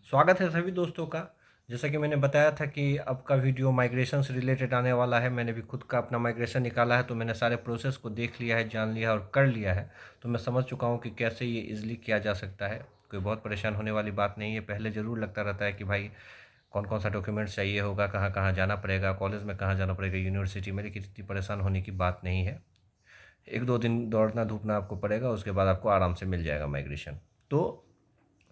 स्वागत है सभी दोस्तों का। जैसा कि मैंने बताया था कि अब का वीडियो माइग्रेशन से रिलेटेड आने वाला है। मैंने भी खुद का अपना माइग्रेशन निकाला है, तो मैंने सारे प्रोसेस को देख लिया है, जान लिया और कर लिया है। तो मैं समझ चुका हूँ कि कैसे ये ईज़िली किया जा सकता है। कोई बहुत परेशान होने वाली बात नहीं है। पहले ज़रूर लगता रहता है कि भाई कौन-कौन सा डॉक्यूमेंट्स चाहिए होगा, कहाँ-कहाँ जाना पड़ेगा, कॉलेज में कहाँ जाना पड़ेगा, यूनिवर्सिटी में, लेकिन इतनी परेशान होने की बात नहीं है। 1-2 दिन दौड़ना-धूपना आपको पड़ेगा, उसके बाद आपको आराम से मिल जाएगा माइग्रेशन। तो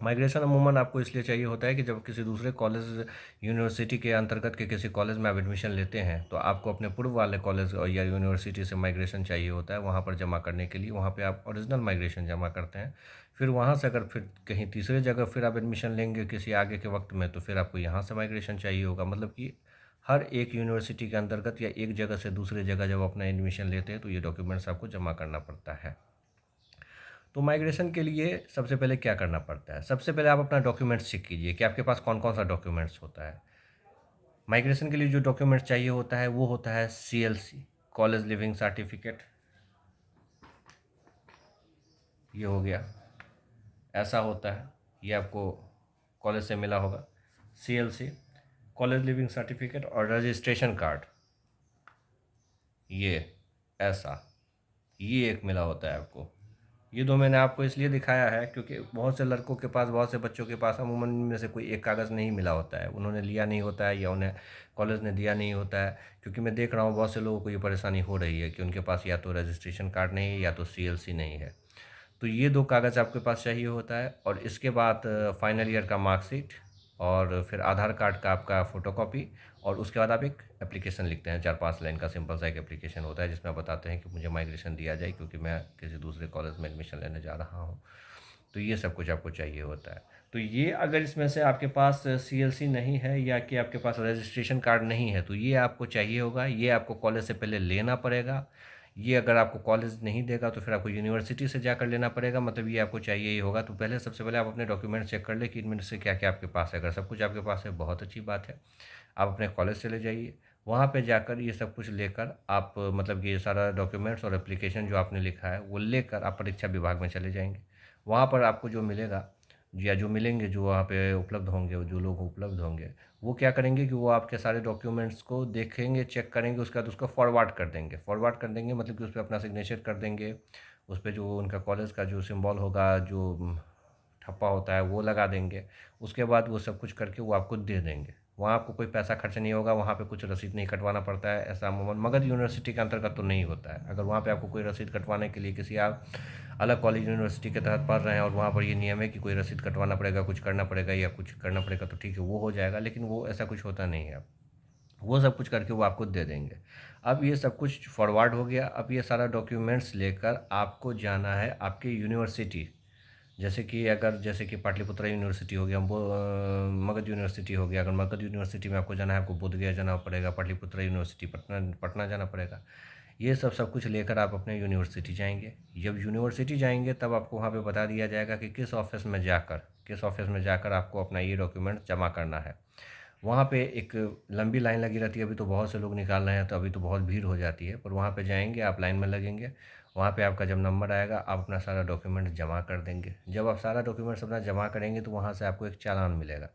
माइग्रेशन अमूमन आपको इसलिए चाहिए होता है कि जब किसी दूसरे कॉलेज यूनिवर्सिटी के अंतर्गत के किसी कॉलेज में आप एडमिशन लेते हैं, तो आपको अपने पूर्व वाले कॉलेज और या यूनिवर्सिटी से माइग्रेशन चाहिए होता है वहाँ पर जमा करने के लिए। वहाँ पे आप ओरिजिनल माइग्रेशन जमा करते हैं। फिर वहाँ से अगर फिर कहीं तीसरे जगह फिर आप एडमिशन लेंगे किसी आगे के वक्त में, तो फिर आपको यहाँ से माइग्रेशन चाहिए होगा। मतलब कि हर एक यूनिवर्सिटी के अंतर्गत या एक जगह से दूसरे जगह जब अपना एडमिशन लेते हैं, तो ये डॉक्यूमेंट्स आपको जमा करना पड़ता है। तो माइग्रेशन के लिए सबसे पहले क्या करना पड़ता है? सबसे पहले आप अपना डॉक्यूमेंट्स चेक कीजिए कि आपके पास कौन-कौन सा डॉक्यूमेंट्स होता है। माइग्रेशन के लिए जो डॉक्यूमेंट्स चाहिए होता है वो होता है सीएलसी, कॉलेज लिविंग सर्टिफिकेट, ये हो गया। ऐसा होता है, ये आपको कॉलेज से मिला होगा। सीएलसी, कॉलेज लिविंग सर्टिफिकेट और रजिस्ट्रेशन कार्ड, ये ऐसा, ये एक मिला होता है आपको। ये दो मैंने आपको इसलिए दिखाया है क्योंकि बहुत से लड़कों के पास, बहुत से बच्चों के पास अमूमन इनमें से कोई एक कागज़ नहीं मिला होता है। उन्होंने लिया नहीं होता है या उन्हें कॉलेज ने दिया नहीं होता है। क्योंकि मैं देख रहा हूँ बहुत से लोगों को ये परेशानी हो रही है कि उनके पास या तो रजिस्ट्रेशन कार्ड नहीं है या तो सीएलसी नहीं है। तो ये दो कागज़ आपके पास चाहिए होता है और इसके बाद फाइनल ईयर का मार्कशीट और फिर आधार कार्ड का आपका फ़ोटोकॉपी। और उसके बाद आप एक एप्लीकेशन लिखते हैं, 4-5 लाइन का सिंपल सा एक एप्लीकेशन होता है जिसमें आप बताते हैं कि मुझे माइग्रेशन दिया जाए क्योंकि मैं किसी दूसरे कॉलेज में एडमिशन लेने जा रहा हूँ। तो ये सब कुछ आपको चाहिए होता है। तो ये अगर इसमें से आपके पास सीएलसी नहीं है या कि आपके पास रजिस्ट्रेशन कार्ड नहीं है, तो ये आपको चाहिए होगा। ये आपको कॉलेज से पहले लेना पड़ेगा। ये अगर आपको कॉलेज नहीं देगा तो फिर आपको यूनिवर्सिटी से जाकर लेना पड़ेगा। मतलब ये आपको चाहिए ही होगा। तो पहले सबसे पहले आप अपने डॉक्यूमेंट चेक कर लें कि इनमें से क्या-क्या आपके पास है। अगर सब कुछ आपके पास है, बहुत अच्छी बात है। आप अपने कॉलेज चले जाइए। वहाँ पे जाकर ये सब कुछ लेकर आप मतलब कि ये सारा डॉक्यूमेंट्स और एप्लीकेशन जो आपने लिखा है, वो लेकर आप परीक्षा विभाग में चले जाएँगे। वहाँ पर आपको जो मिलेगा या जो मिलेंगे, जो वहाँ पे उपलब्ध होंगे, जो लोग उपलब्ध होंगे, वो क्या करेंगे कि वो आपके सारे डॉक्यूमेंट्स को देखेंगे, चेक करेंगे, उसके बाद उसको फॉरवर्ड कर देंगे। फॉरवर्ड कर देंगे मतलब कि उस पे अपना सिग्नेचर कर देंगे। उस पे जो उनका कॉलेज का जो सिंबल होगा, जो ठप्पा होता है, वो लगा देंगे। उसके बाद वो सब कुछ करके वो आपको दे देंगे। वहाँ आपको कोई पैसा खर्च नहीं होगा, वहाँ पे कुछ रसीद नहीं कटवाना पड़ता है। ऐसा अमूमन मगध यूनिवर्सिटी के अंतर्गत तो नहीं होता है। अगर वहाँ पे आपको कोई रसीद कटवाने के लिए किसी आप अलग कॉलेज यूनिवर्सिटी के तहत पढ़ रहे हैं और वहाँ पर ये नियम है कि कोई रसीद कटवाना पड़ेगा, कुछ करना पड़ेगा या कुछ करना पड़ेगा, तो ठीक है, वो हो जाएगा। लेकिन वो ऐसा कुछ होता नहीं है। वो सब कुछ करके वो आपको दे देंगे। अब ये सब कुछ फॉरवर्ड हो गया। अब ये सारा डॉक्यूमेंट्स लेकर आपको जाना है आपकी यूनिवर्सिटी। जैसे कि पाटलिपुत्रा यूनिवर्सिटी हो गया, मगध यूनिवर्सिटी हो गया। अगर मगध यूनिवर्सिटी में आपको जाना है, आपको बोधगया जाना पड़ेगा। पाटलिपुत्रा यूनिवर्सिटी पटना पटना जाना पड़ेगा। ये सब कुछ लेकर आप अपने यूनिवर्सिटी जाएंगे। जब यूनिवर्सिटी जाएंगे तब आपको वहाँ पे बता दिया जाएगा कि किस ऑफिस में जाकर आपको अपना ये डॉक्यूमेंट जमा करना है। वहाँ पे एक लंबी लाइन लगी रहती है। अभी तो बहुत से लोग निकाल रहे हैं, तो अभी तो बहुत भीड़ हो जाती है, पर वहाँ पे जाएंगे, आप लाइन में लगेंगे। वहाँ पे आपका जब नंबर आएगा, आप अपना सारा डॉक्यूमेंट जमा कर देंगे। जब आप सारा डॉक्यूमेंट्स अपना जमा करेंगे, तो वहाँ से आपको एक चालान मिलेगा।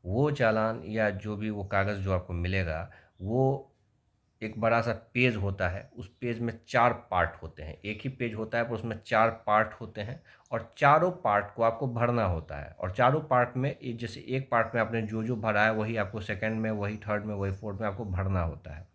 वो चालान या जो भी वो कागज़ जो आपको मिलेगा, वो एक बड़ा सा पेज होता है। उस पेज में 4 पार्ट होते हैं। एक ही पेज होता है पर उसमें 4 पार्ट होते हैं और चारों पार्ट को आपको भरना होता है। और चारों पार्ट में जैसे एक पार्ट में आपने जो भरा है, वही आपको सेकंड में, वही थर्ड में, वही फोर्थ में आपको भरना होता है।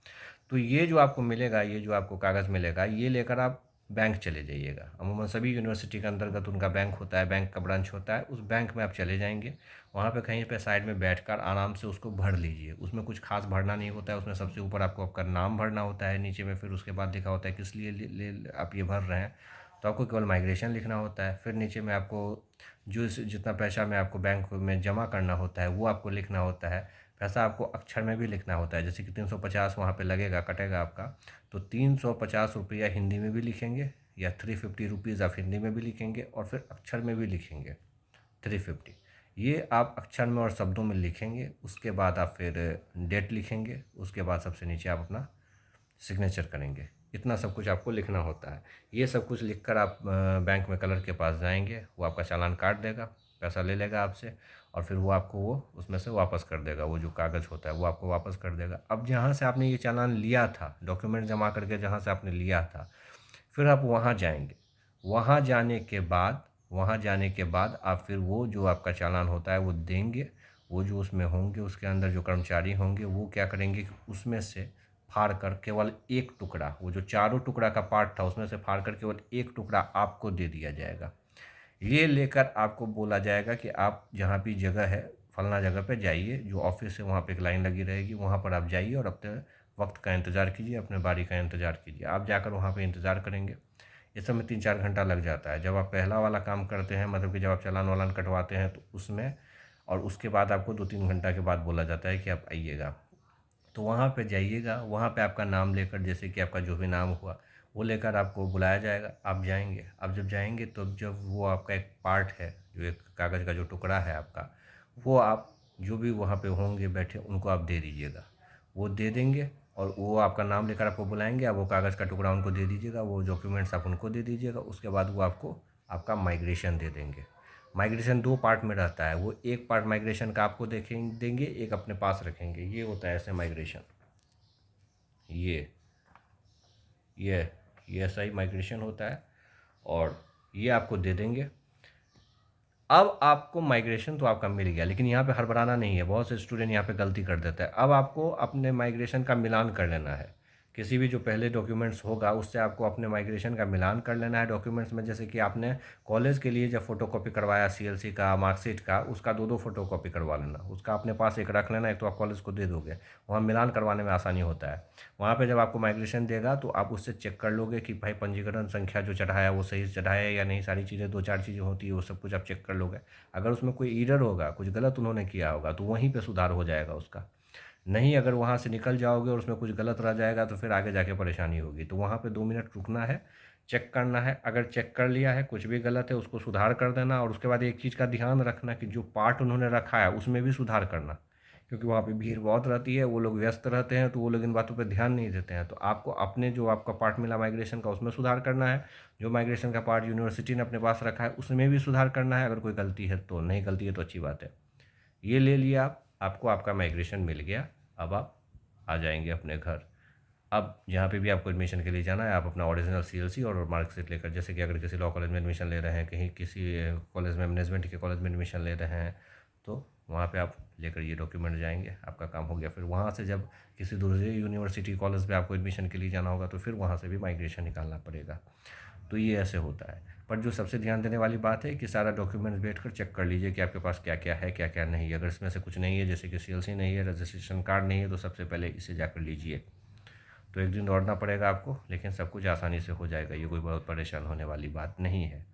तो ये जो आपको मिलेगा, ये जो आपको कागज़ मिलेगा, ये लेकर आप बैंक चले जाइएगा। अमूमन सभी यूनिवर्सिटी के अंतर्गत उनका बैंक होता है, बैंक का ब्रांच होता है। उस बैंक में आप चले जाएंगे। वहाँ पे कहीं पे साइड में बैठकर आराम से उसको भर लीजिए। उसमें कुछ खास भरना नहीं होता है। उसमें सबसे ऊपर आपको आपका नाम भरना होता है, नीचे में फिर उसके बाद लिखा होता है किस लिए आप ये भर रहे हैं। तो आपको केवल माइग्रेशन लिखना होता है। फिर नीचे में आपको जितना पैसा में आपको बैंक में जमा करना होता है, वो आपको लिखना होता है। पैसा आपको अक्षर में भी लिखना होता है। जैसे कि 350 वहाँ पे लगेगा, कटेगा आपका, तो 350 रुपया हिंदी में भी लिखेंगे या 350 रुपीज़ आप हिंदी में भी लिखेंगे और फिर अक्षर में भी लिखेंगे 350। ये आप अक्षर में और शब्दों में लिखेंगे। उसके बाद आप फिर डेट लिखेंगे। उसके बाद सबसे नीचे आप अपना सिग्नेचर करेंगे। इतना सब कुछ आपको लिखना होता है। ये सब कुछ लिखकर आप बैंक में क्लर्क के पास जाएंगे, वो आपका चालान काट देगा। पैसा ले लेगा आपसे और फिर वो आपको वो उसमें से वापस कर देगा, वो जो कागज़ होता है वो आपको वापस कर देगा। अब जहाँ से आपने ये चालान लिया था, डॉक्यूमेंट जमा करके जहाँ से आपने लिया था, फिर आप वहाँ जाएंगे। वहाँ जाने के बाद आप फिर वो जो आपका चालान होता है वो देंगे। वो जो उसमें होंगे, उसके अंदर जो कर्मचारी होंगे वो क्या करेंगे कि उसमें से फाड़ कर केवल एक टुकड़ा, वो जो चारों टुकड़ा का पार्ट था उसमें से फाड़ कर केवल एक टुकड़ा आपको दे दिया जाएगा। ये लेकर आपको बोला जाएगा कि आप जहाँ भी जगह है फलाना जगह पे जाइए, जो ऑफिस है वहाँ पे एक लाइन लगी रहेगी, वहाँ पर आप जाइए और अपने वक्त का इंतज़ार कीजिए, अपने बारी का इंतज़ार कीजिए। आप जाकर वहाँ पे इंतज़ार करेंगे। इस समय 3-4 घंटा लग जाता है। जब आप पहला वाला काम करते हैं, मतलब कि जब आप चालान वालान कटवाते हैं तो उसमें, और उसके बाद आपको 2-3 घंटा के बाद बोला जाता है कि आप आइएगा। तो वहाँ पे जाइएगा, वहाँ पे आपका नाम लेकर, जैसे कि आपका जो भी नाम हुआ वो लेकर आपको बुलाया जाएगा, आप जाएंगे। आप जब जाएंगे तो जब वो आपका एक पार्ट है, जो एक कागज़ का जो टुकड़ा है आपका, वो आप जो भी वहाँ पे होंगे बैठे उनको आप दे दीजिएगा। वो दे देंगे और वो आपका नाम लेकर आपको बुलाएंगे, आप वो कागज़ का टुकड़ा उनको दे दीजिएगा, वो डॉक्यूमेंट्स आप उनको दे दीजिएगा। उसके बाद वो आपको आपका माइग्रेशन दे देंगे। माइग्रेशन 2 पार्ट में रहता है। वो एक पार्ट माइग्रेशन का आपको देंगे, एक अपने पास रखेंगे। ये होता है ऐसे माइग्रेशन। ये ये ये ऐसा ही माइग्रेशन होता है और ये आपको दे देंगे। अब आपको माइग्रेशन तो आपका मिल गया, लेकिन यहाँ पे हड़बड़ाना नहीं है। बहुत से स्टूडेंट यहाँ पे गलती कर देते हैं। अब आपको अपने माइग्रेशन का मिलान कर लेना है। किसी भी जो पहले डॉक्यूमेंट्स होगा उससे आपको अपने माइग्रेशन का मिलान कर लेना है डॉक्यूमेंट्स में। जैसे कि आपने कॉलेज के लिए जब फ़ोटोकॉपी करवाया सीएलसी का, मार्कशीट का, उसका 2-2 फ़ोटोकॉपी करवा लेना। उसका अपने पास एक रख लेना, एक तो आप कॉलेज को दे दोगे, वहाँ मिलान करवाने में आसानी होता है। वहाँ पे जब आपको माइग्रेशन देगा तो आप उससे चेक कर लोगे कि भाई पंजीकरण संख्या जो चढ़ाया वो सही से चढ़ाया है या नहीं। सारी चीज़ें 2-4 चीज़ें होती है, वो सब कुछ आप चेक कर लोगे। अगर उसमें कोई एरर होगा, कुछ गलत उन्होंने किया होगा, तो वहीं पे सुधार हो जाएगा उसका। नहीं, अगर वहाँ से निकल जाओगे और उसमें कुछ गलत रह जाएगा तो फिर आगे जाके परेशानी होगी। तो वहाँ पे 2 मिनट रुकना है, चेक करना है। अगर चेक कर लिया है, कुछ भी गलत है उसको सुधार कर देना। और उसके बाद एक चीज़ का ध्यान रखना कि जो पार्ट उन्होंने रखा है उसमें भी सुधार करना, क्योंकि वहाँ पे भीड़ बहुत रहती है, वो लोग व्यस्त रहते हैं, तो वो लोग इन बातों पे ध्यान नहीं देते हैं। तो आपको अपने जो आपका पार्ट मिला माइग्रेशन का उसमें सुधार करना है। जो माइग्रेशन का पार्ट यूनिवर्सिटी ने अपने पास रखा है उसमें भी सुधार करना है। अगर कोई गलती है तो, नहीं गलती है तो अच्छी बात है। ये ले लिया आप, आपको आपका माइग्रेशन मिल गया। अब आप आ जाएंगे अपने घर। अब जहाँ पे भी आपको एडमिशन के लिए जाना है, आप अपना ओरिजिनल सीएलसी और मार्कशीट लेकर, जैसे कि अगर किसी लॉ कॉलेज में एडमिशन ले रहे हैं, कहीं किसी कॉलेज में, मैनेजमेंट के कॉलेज में एडमिशन ले रहे हैं, तो वहाँ पे आप लेकर ये डॉक्यूमेंट जाएंगे, आपका काम हो गया। फिर वहाँ से जब किसी दूसरी यूनिवर्सिटी कॉलेज में आपको एडमिशन के लिए जाना होगा तो फिर वहाँ से भी माइग्रेशन निकालना पड़ेगा। तो ये ऐसे होता है। पर जो सबसे ध्यान देने वाली बात है कि सारा डॉक्यूमेंट्स बैठ कर चेक कर लीजिए कि आपके पास क्या क्या है, क्या क्या नहीं है। अगर इसमें से कुछ नहीं है, जैसे कि सीएलसी नहीं है, रजिस्ट्रेशन कार्ड नहीं है, तो सबसे पहले इसे जाकर लीजिए। तो एक दिन दौड़ना पड़ेगा आपको, लेकिन सब कुछ आसानी से हो जाएगा। ये कोई बहुत परेशान होने वाली बात नहीं है।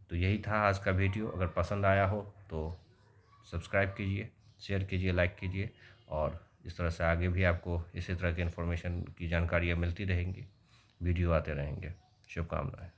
तो यही था आज का वीडियो। अगर पसंद आया हो तो सब्सक्राइब कीजिए, शेयर कीजिए, लाइक कीजिए। और इस तरह से आगे भी आपको इसी तरह की इन्फॉर्मेशन की जानकारियाँ मिलती रहेंगी, वीडियो आते रहेंगे। शुभकामनाएँ।